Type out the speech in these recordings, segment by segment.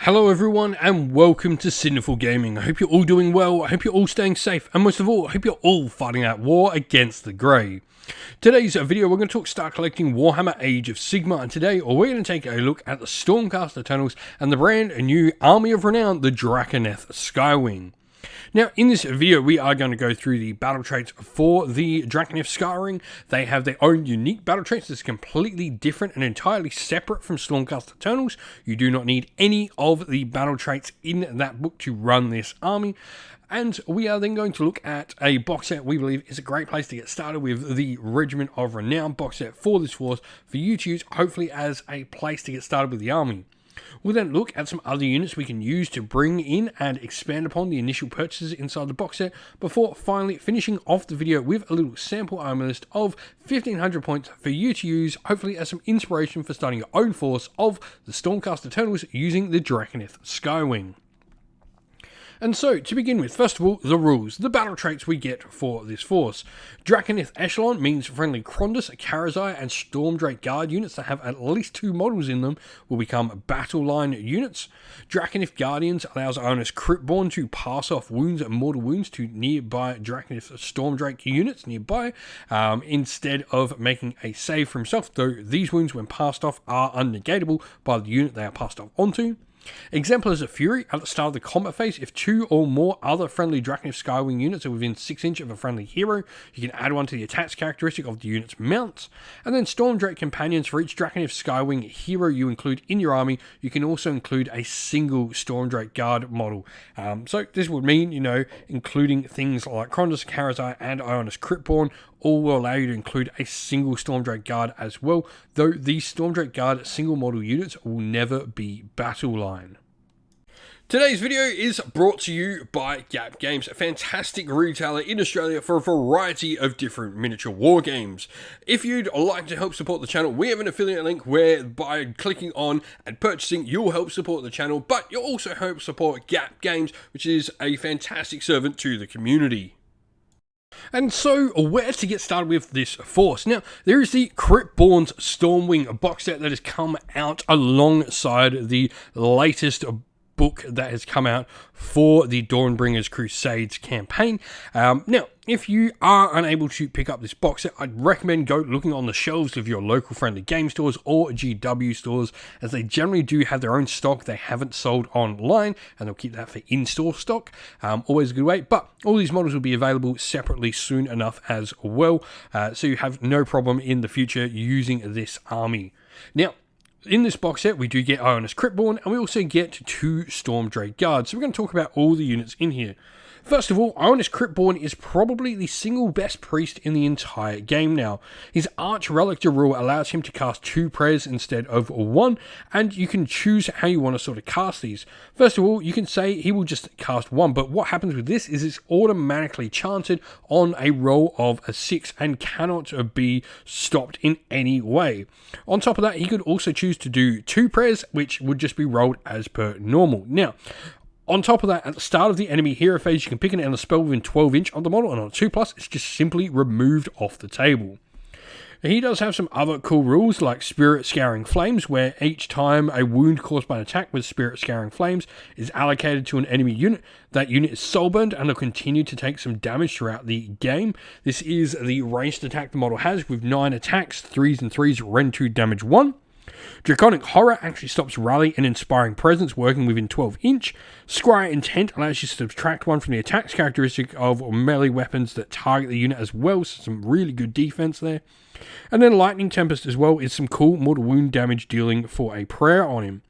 Hello everyone and welcome to Sinful Gaming. I hope you're all doing well, I hope you're all staying safe, and most of all, I hope you're all fighting that war against the Grey. Today's video, we're going to start collecting Warhammer Age of Sigmar, and today we're going to take a look at the Stormcast Eternals and the brand new Army of Renown, the Draconith Skywing. Now, in this video, we are going to go through the battle traits for the Draconith Skywing. They have their own unique battle traits that's completely different and entirely separate from Stormcast Eternals. You do not need any of the battle traits in that book to run this army. And we are then going to look at a box set we believe is a great place to get started with the Regiment of Renown box set for this force for you to use, hopefully as a place to get started with the army. We'll then look at some other units we can use to bring in and expand upon the initial purchases inside the box set before finally finishing off the video with a little sample army list of 1500 points for you to use, hopefully as some inspiration for starting your own force of the Stormcast Eternals using the Draconith Skywing. And so, to begin with, first of all, the rules, the battle traits we get for this force. Draconith Echelon means friendly Krondus, Karazai, and Stormdrake Guard units that have at least 2 models in them will become battle line units. Draconith Guardians allows owners Critborn to pass off wounds and mortal wounds to nearby Draconith Stormdrake units nearby, instead of making a save for himself, though these wounds when passed off are unnegatable by the unit they are passed off onto. Exemplars of Fury at the start of the combat phase. If 2 or more other friendly Draconith Skywing units are within 6 inches of a friendly hero, you can add one to the attacks characteristic of the unit's mounts. And then Stormdrake Companions. For each Draconith Skywing hero you include in your army, you can also include a single Stormdrake Guard model. So this would mean, including things like Krondus, Karazai, and Ionis Critborn, all will allow you to include a single Stormdrake Guard as well, though these Stormdrake Guard single model units will never be battle line. Today's video is brought to you by Gap Games, a fantastic retailer in Australia for a variety of different miniature war games. If you'd like to help support the channel, we have an affiliate link where by clicking on and purchasing, you'll help support the channel, but you'll also help support Gap Games, which is a fantastic servant to the community. And so, where to get started with this force? Now, there is the Critborn's Stormwing box set that has come out alongside the latest book that has come out for the Dawnbringers Crusades campaign. Now, if you are unable to pick up this box set, I'd recommend go looking on the shelves of your local friendly game stores or GW stores, as they generally do have their own stock they haven't sold online, and they'll keep that for in-store stock. Always a good way, but all these models will be available separately soon enough as well, so you have no problem in the future using this army. Now, in this box set, we do get Ionis Critborn, and we also get 2 Stormdrake Guards. So we're going to talk about all the units in here. First of all, Ionis Critborn is probably the single best priest in the entire game now. His Arch Relic rule allows him to cast 2 prayers instead of 1, and you can choose how you want to sort of cast these. First of all, you can say he will just cast 1, but what happens with this is it's automatically chanted on a roll of a 6 and cannot be stopped in any way. On top of that, he could also choose to do 2 prayers, which would just be rolled as per normal. Now, on top of that, at the start of the enemy hero phase, you can pick an endless spell within 12 inch of the model, and on 2+, it's just simply removed off the table. He does have some other cool rules like Spirit Scouring Flames, where each time a wound caused by an attack with Spirit Scouring Flames is allocated to an enemy unit, that unit is soulburned and they'll continue to take some damage throughout the game. This is the ranged attack the model has with 9 attacks, 3s and 3s, Rend 2, damage 1. Draconic Horror actually stops Rally and Inspiring Presence working within 12 inch. Scry Intent allows you to subtract 1 from the attacks characteristic of melee weapons that target the unit as well, so some really good defense there. And then Lightning Tempest as well is some cool mortal wound damage dealing for a prayer on him.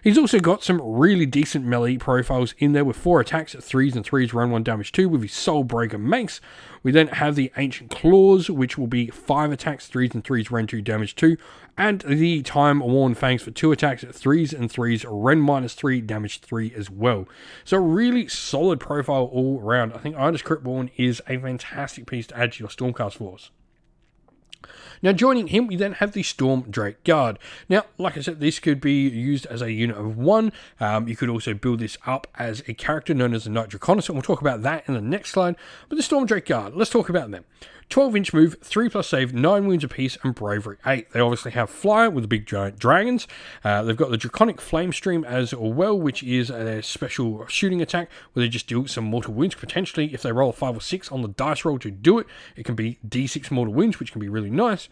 He's also got some really decent melee profiles in there with 4 attacks at 3s and 3s, Rend 1, damage 2 with his Soulbreaker Mace. We then have the Ancient Claws, which will be 5 attacks, 3s and 3s, Rend 2, damage 2, and the Time Worn Fangs for 2 attacks at 3s and 3s, Rend -3, damage 3 as well. So a really solid profile all around. I think Ionis Critborn is a fantastic piece to add to your Stormcast force. Now, joining him, we then have the Stormdrake Guard. Now, like I said, this could be used as a unit of 1. You could also build this up as a character known as the Knight Draconith, and we'll talk about that in the next slide. But the Stormdrake Guard, let's talk about them. 12-inch move, 3+ save, 9 wounds apiece, and bravery 8. They obviously have fire with the big giant dragons. They've got the Draconic Flame Stream as well, which is their special shooting attack, where they just deal some mortal wounds. Potentially, if they roll a 5 or 6 on the dice roll to do it, it can be D6 mortal wounds, which can be really nice.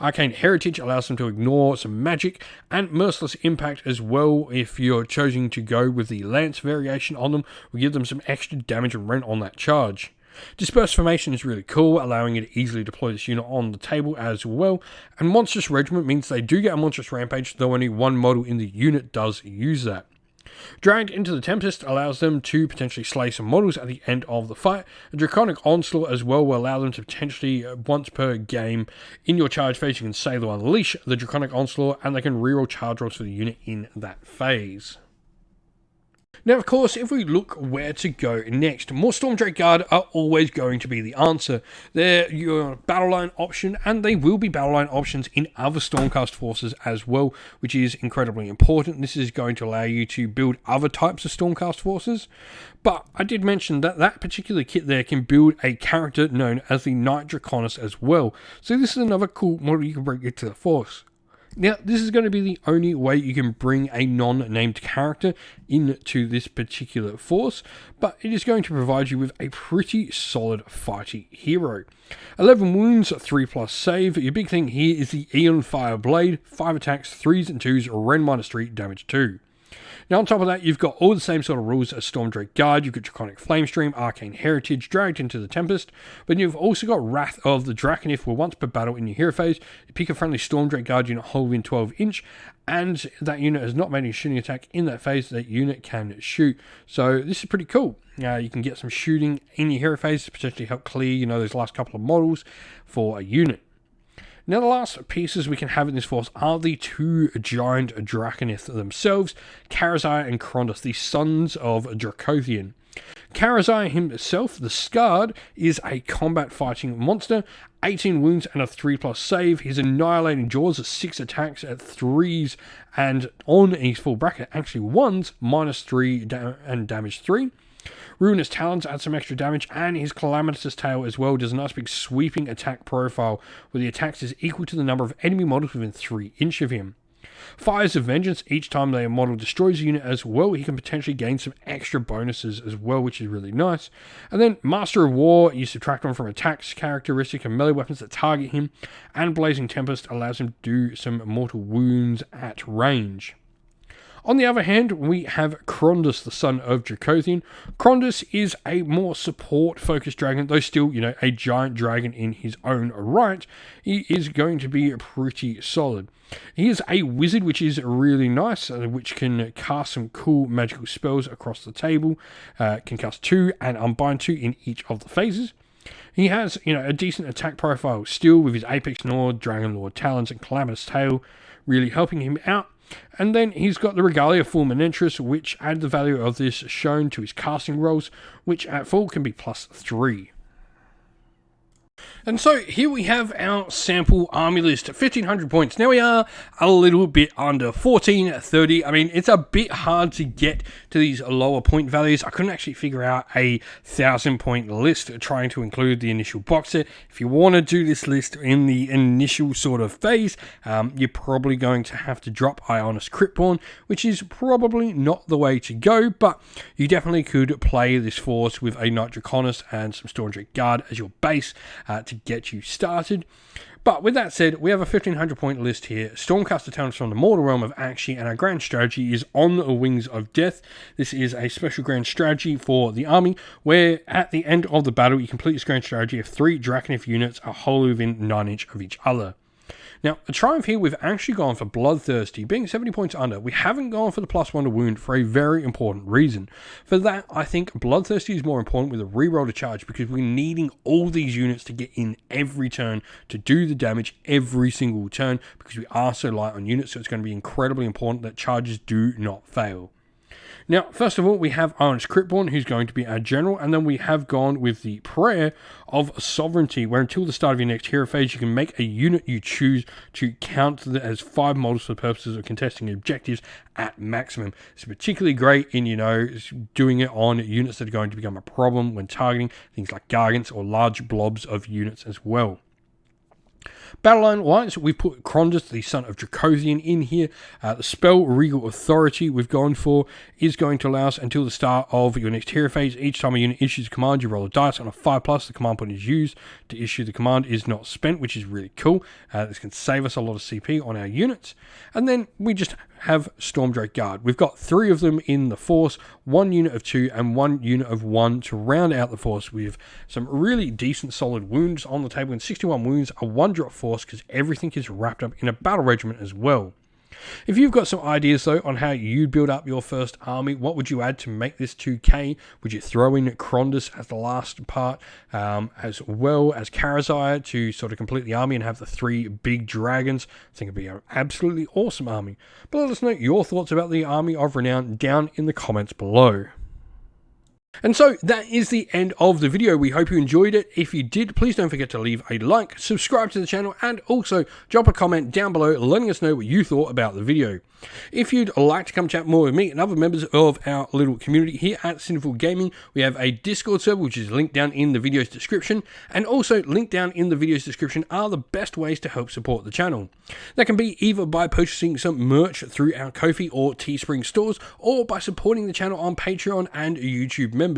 Arcane Heritage allows them to ignore some magic, and Merciless Impact as well, if you're choosing to go with the Lance variation on them, will give them some extra damage and rent on that charge. Dispersed Formation is really cool, allowing you to easily deploy this unit on the table as well. And Monstrous Regiment means they do get a Monstrous Rampage, though only one model in the unit does use that. Dragged into the Tempest allows them to potentially slay some models at the end of the fight. A Draconic Onslaught as well will allow them to potentially, once per game, in your charge phase, you can say they'll unleash the Draconic Onslaught, and they can reroll charge rolls for the unit in that phase. Now, of course, if we look where to go next, more Stormdrake Guard are always going to be the answer. They're your battle line option, and they will be battle line options in other Stormcast forces as well, which is incredibly important. This is going to allow you to build other types of Stormcast forces. But I did mention that that particular kit there can build a character known as the Knight Draconith as well. So this is another cool model you can bring into the force. Now, this is going to be the only way you can bring a non-named character into this particular force, but it is going to provide you with a pretty solid fighty hero. 11 wounds, 3+ save. Your big thing here is the Aeon Fire Blade, 5 attacks, 3s and 2s, Ren -3, damage 2. Now, on top of that, you've got all the same sort of rules as Stormdrake Guard. You've got Draconic Flame Stream, Arcane Heritage, Dragged into the Tempest, but you've also got Wrath of the Draconith, where once per battle in your hero phase, you pick a friendly Stormdrake Guard unit whole within 12-inch, and that unit has not made any shooting attack in that phase, that unit can shoot. So this is pretty cool. You can get some shooting in your hero phase to potentially help clear, those last couple of models for a unit. Now, the last pieces we can have in this force are the two giant Draconith themselves, Karazai and Krondus, the sons of Dracothian. Karazai himself, the Scarred, is a combat fighting monster, 18 wounds and a 3+ save. His Annihilating Jaws are 6 attacks at 3s, and on his full bracket, actually 1s, -3 and damage 3. Ruinous Talons add some extra damage, and his Calamitous Tail as well does a nice big sweeping attack profile, where the attacks is equal to the number of enemy models within 3 inches of him. Fires of Vengeance, each time their model destroys a unit as well, he can potentially gain some extra bonuses as well, which is really nice. And then Master of War, you subtract one from attacks, characteristic, and melee weapons that target him, and Blazing Tempest allows him to do some mortal wounds at range. On the other hand, we have Krondus, the son of Dracothian. Krondus is a more support-focused dragon, though still, a giant dragon in his own right. He is going to be pretty solid. He is a wizard, which is really nice, which can cast some cool magical spells across the table. Can cast 2 and unbind 2 in each of the phases. He has, a decent attack profile still, with his Apex Nord, Dragon Lord Talons, and Calamitous Tail really helping him out. And then he's got the Regalia Fulminantris, which add the value of this shown to his casting rolls, which at full can be +3. And so here we have our sample army list, 1,500 points. Now we are a little bit under 1,430. I mean, it's a bit hard to get to these lower point values. I couldn't actually figure out a 1,000-point list trying to include the initial box set. If you want to do this list in the initial sort of phase, you're probably going to have to drop Ionis Cryptborn, which is probably not the way to go, but you definitely could play this force with a Knight Draconith and some Stormdrake Guard as your base to get you started. But with that said, we have a 1,500 point list here. Stormcast Talents from the Mortal Realm of Aqshy, and our grand strategy is On the Wings of Death. This is a special grand strategy for the army, where at the end of the battle, you complete this grand strategy if 3 Draconith units are wholly within 9 inches of each other. Now, a triumph here, we've actually gone for Bloodthirsty, being 70 points under. We haven't gone for the +1 to wound for a very important reason. For that, I think Bloodthirsty is more important with a reroll to charge, because we're needing all these units to get in every turn to do the damage every single turn, because we are so light on units, so it's going to be incredibly important that charges do not fail. Now, first of all, we have Orange Cryptborn, who's going to be our general, and then we have gone with the Prayer of Sovereignty, where until the start of your next hero phase, you can make a unit you choose to count as 5 models for the purposes of contesting objectives at maximum. It's particularly great in, doing it on units that are going to become a problem when targeting things like Gargants or large blobs of units as well. Battle line wise, we've put Krondus, the son of Draconith, in here. The spell Regal Authority we've gone for is going to allow us until the start of your next hero phase. Each time a unit issues a command, you roll a dice. On a 5+, the command point is used to issue the command is not spent, which is really cool. This can save us a lot of CP on our units. And then we just have Stormdrake Guard. We've got 3 of them in the force, 1 unit of 2 and 1 unit of 1 to round out the force. We have some really decent solid wounds on the table, and 61 wounds, a 1-drop force because everything is wrapped up in a battle regiment as well. If you've got some ideas though on how you'd build up your first army, what would you add to make this 2k? Would you throw in Krondus as the last part, as well as Karazai to sort of complete the army and have the 3 big dragons? I think it'd be an absolutely awesome army. But let us know your thoughts about the Army of Renown down in the comments below. And so that is the end of the video. We hope you enjoyed it. If you did, please don't forget to leave a like, subscribe to the channel, and also drop a comment down below letting us know what you thought about the video. If you'd like to come chat more with me and other members of our little community here at Sinful Gaming, we have a Discord server which is linked down in the video's description, and also linked down in the video's description are the best ways to help support the channel. That can be either by purchasing some merch through our Ko-fi or Teespring stores, or by supporting the channel on Patreon and YouTube members.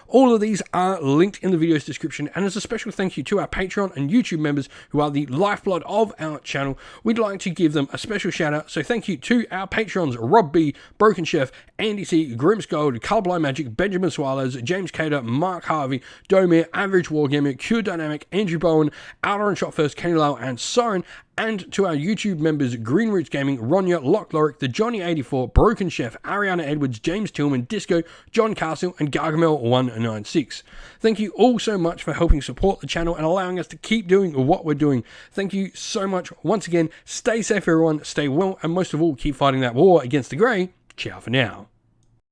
All of these are linked in the video's description, and as a special thank you to our Patreon and YouTube members who are the lifeblood of our channel, we'd like to give them a special shout out. So thank you to our Patrons: Rob B, Broken Chef, Andy C, Grimms Gold, Colorblind Magic, Benjamin Suarez, James Cater, Mark Harvey, Domir, Average Wargamer, Cure Dynamic, Andrew Bowen, Outer and Shot First, Kenny Lau, and Soren. And to our YouTube members: Green Roots Gaming, Ronya, Lock Lorick, The Johnny84, Broken Chef, Ariana Edwards, James Tillman, Disco, John Castle, and Gargamel196. Thank you all so much for helping support the channel and allowing us to keep doing what we're doing. Thank you so much once again. Stay safe everyone, stay well, and most of all, keep fighting that war against the grey. Ciao for now.